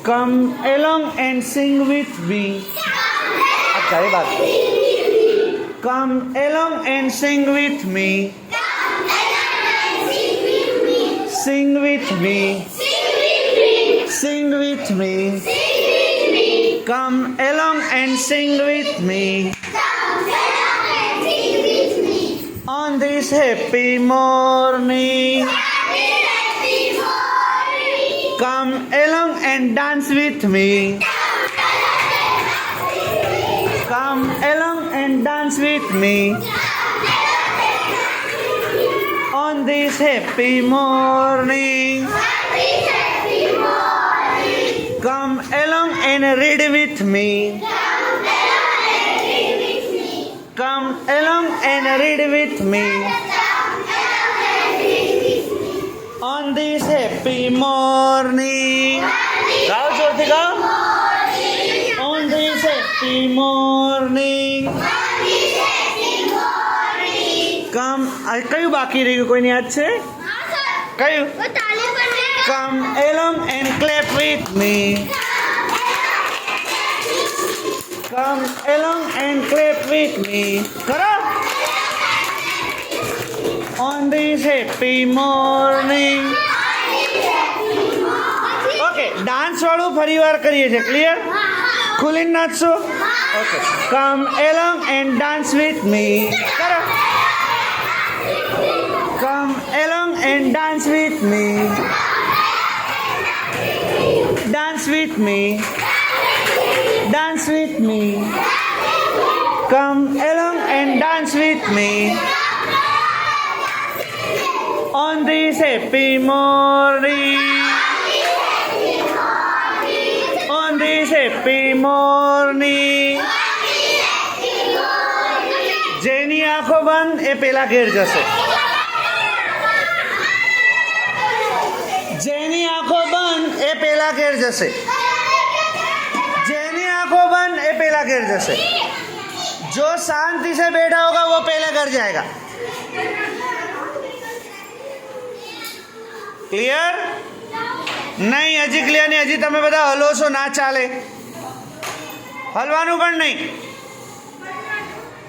Come along and sing with me. अच्छा ये बात. Come along and sing with me. Sing with me. Sing with me. Come along and sing with me. On this happy morning. Come along and dance with me. Come along and dance with me. On this happy morning. Come along and read with me. Come along and read with me. On this happy morning. गाओ जोरથી ગાઓ. On this happy morning. Come કયું બાકી રહ્યું કોઈને યાદ છે? કયું? Come along and clap with me. Come along and clap with me. કરો. On this happy morning. Okay, dance વાળું ફરીવાર કરીએ છીએ. ક્લિયર? ખુલીને નાચશો? Okay. Come along and dance with me. કરો. Come along and dance with me. Dance with me. Dance with me. Come along and dance with me. On this happy morning. On this happy morning. જેની આંખો બંધ એ પેલા ઘેર જશે. જેની આંખો બંધ એ પેલા ઘેર જશે. જેની आंखों बंद ए पहला घर जैसे. जो शांति से बैठा होगा वो पहले घर जाएगा. क्लियर? नहीं हजी क्लियर नहीं. हजी તમે બધા હલો છો ના ચાલે. હલવાનું પણ નહીં.